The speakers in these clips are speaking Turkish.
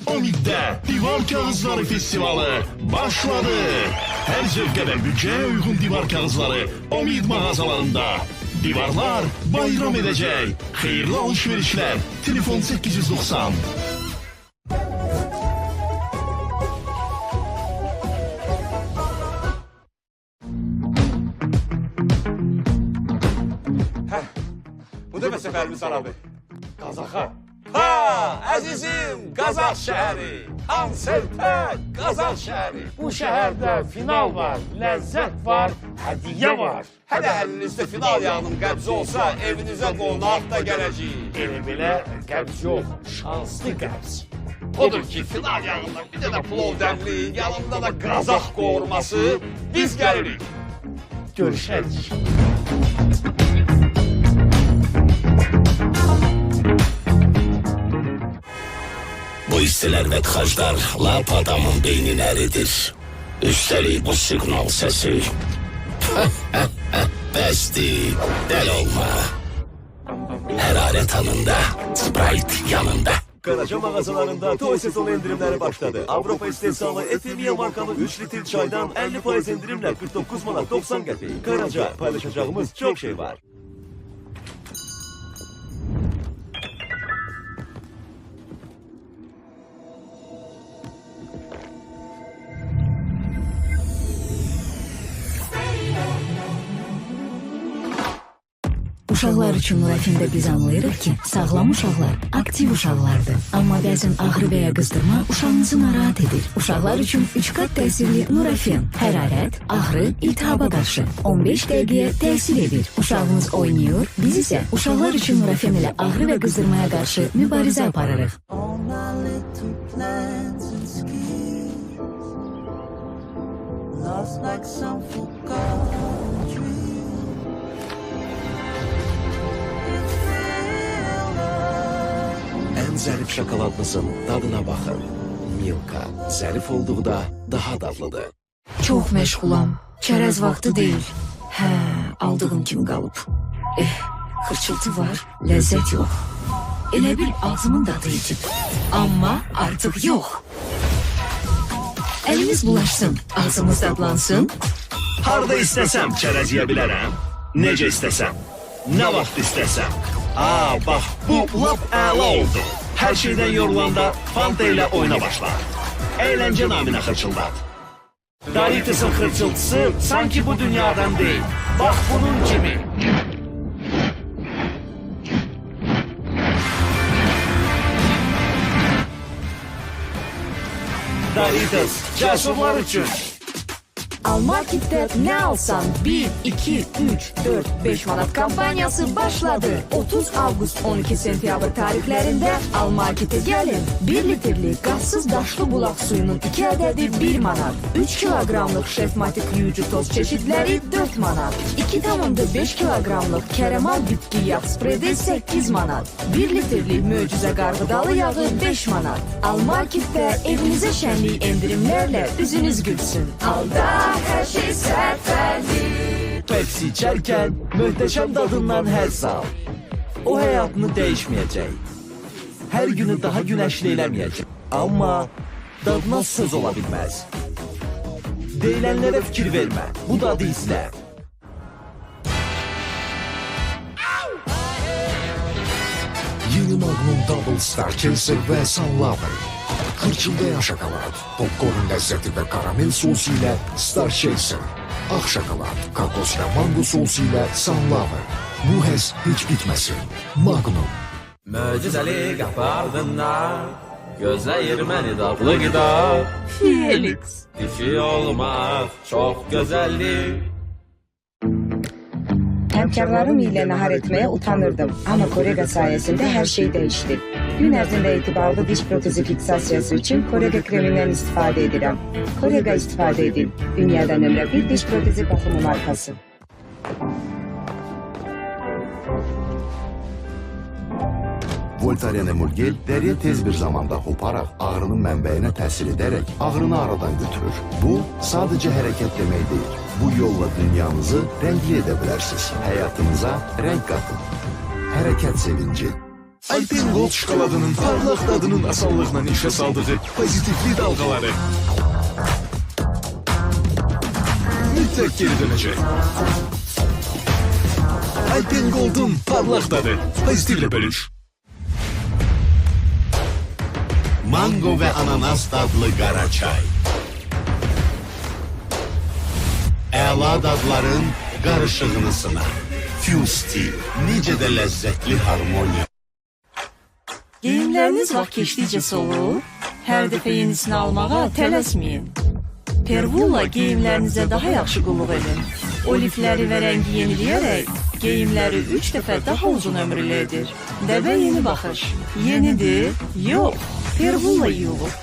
Omid'de Divar Kağızları Festivalı başladı. Her zevke ve bütçeye uygun divar kağızları Omid mağazalarında. Divarlar bayram edecek. Hayırlı alışverişler. Telefon 890. Bu da seferimiz abi. Kazaka. Ha azizim Kazak şehri. Anselpe Kazak şehri. Bu şehirde final var, lezzet var, hediye var. Hadi elinizde final yağının qəbzi olsa evinize konak da geleceğiz. Elə belə qəbz yox, şanslı qəbz. Odur ki final yağında bir de plov demli, yanında da Kazak kavurması. Biz gelirik. Görüşərik. Bu hisseler ve tıkaçlar lap adamın beynini eridir. Üstelik bu signal sesi. Besti, del olma. Hararet anında, Sprite yanında. Karaca mağazalarında toy sezonu indirimleri başladı. Avrupa istehsalı Efemia markalı 3 litre çaydan 50% indirimle 49 manat 90 qəpik. Karaca paylaşacağımız çok şey var. Uşaqlar üçün Nurafində biz anlayırıq ki, sağlam uşaqlar aktiv uşaqlardır. Amma bəzən ağrı və ya qızdırma uşağınızı narahat edir. Uşaqlar üçün 3 qat təsirli Nurafen, hərarət, ağrı, iltihaba qarşı 15 dəqiqəyə təsir edir. Uşağınız oynayır, biz isə uşaqlar üçün Nurafen ilə ağrı və qızdırmaya qarşı mübarizə aparırıq. En zarif şokoladlısın tadına bakın. Milka zarif olduğunda daha dadlıdır. Çox məşğulam, çərəz vaxtı deyil. Hə, aldığım kimi qalıb. Xırçıltı var, ləzzət yox. Elə bil ağzımın dadı itib. Amma artıq yox. Əlimiz bulaşsın, ağzımız dadlansın. Harda istesem çerez yiyebilirim. Nece istesem. Ne vakit istesem. Aa bak bu lap əla oldu. Her şeyden yorulanda Fanta ile oyuna başla. Eğlence namına hırçıldat. Doritus'un hırçıltısı sanki bu dünyadan değil. Bak bunun gibi. Doritus cesurlar için. Almarket'te ne alsan 1, 2, 3, 4, 5 manat kampanyası başladı. 30 Avgust 12 sentyabr tarihlerinde Almarket'e gelin. 1 litrlik gazsız daşlı bulak suyunun 2 adedi 1 manat. 3 kilogramlık şefmatik yuyucu toz çeşitleri 4 manat. 2,5 kilogramlık keremal bitki yağ spredi 8 manat. 1 litrlik möcüze qarğıdalı yağı 5 manat. Almarket'te evinize şenlik indirimlerle yüzünüz gülsün. Alda her şey seferli. Pepsi içerken muhteşem tadından her sal. O hayatını değişmeyecek. Her günü daha güneşli eləmeyecek. Ama dadına söz olabilmez. Deyilenlere fikir verme. Bu dadı izle. Yeni Magnum Double Star Chaser ve Sunlover. Hırçıldayan şokolad, popcorn lezzeti ve karamel sosu ile Star Chaser. Ak şokolad, kakos ve mango sosu ile Sunlover. Bu hez hiç bitmesin. Magnum. Möcüzəli qapı ardından gözləyir məni dadlı qida. Felix. Dişi olmaq çox gözəllik. Hemkarlarım ile nahar etmeye utanırdım ama Korega sayesinde her şey değişti. Gün ərzində etibarlı diş protezi fiksasyası için Korega kreminden istifade edirəm. Korega istifade edin. Dünyadan ömrə bir diş protezi bakımı markası. Voltaren Emulgel deriye tez bir zamanda hoparaq ağrının mənbəyinə təsir edərək ağrını aradan götürür. Bu sadece hareket demək değil. Bu yolla dünyanızı renkli edə bilərsiniz. Hayatınıza renk katın. Hareket sevinci. Alpen Gold şokoladının parlaq dadının asanlıqla işə saldığı pozitivli dalgaları mütləq geri dönəcək. Alpen Gold'un parlaq dadı pozitivle bölüş. Mango ve ananas dadlı qara çay. Əla dadların qarışığını sınar. Fusti, necə də ləzzətli harmoniya. Geyimləriniz vaxt keçdikcə solur, hər dəfə yenisini almağa tələsməyin. Pervulla geyimlərinizə daha yaxşı qulluq edin. Olifləri və rəngi yeniləyərək geyimləri 3 dəfə daha uzun ömürlüdür. Dəbə yeni baxış. Yenidir? Yox. Pervulla yuyulur.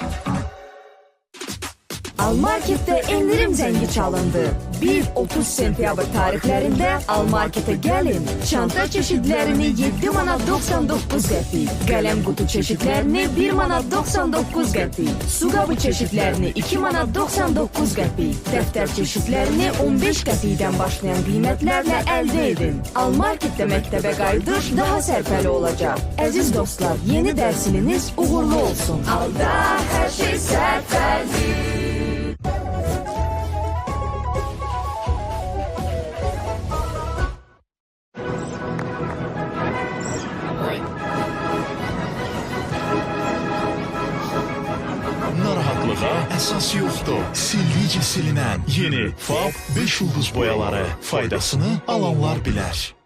Almarketdə endirim zəngi çalındı. 1-30 sentyabr tarixlərində Almarketə gəlin. Çanta çeşidlərini 7 manat 99 qəpik. Qələm qutu çeşidlərini 1 manat 99 qəpik. Su qabı çeşidlərini 2 manat 99 qəpik. Dəftər çeşidlərini 15 qəpikdən başlayan qiymətlərlə əldə edin. Almarketdə məktəbə qayıdış daha sərfəli olacaq. Əziz dostlar, yeni dərs iliniz uğurlu olsun. Alda hər şey sərfəli. Narahatlığa əsas yoxdur. Sildici silinən yeni FAB 5 yıldız boyaları faydasını alanlar bilər.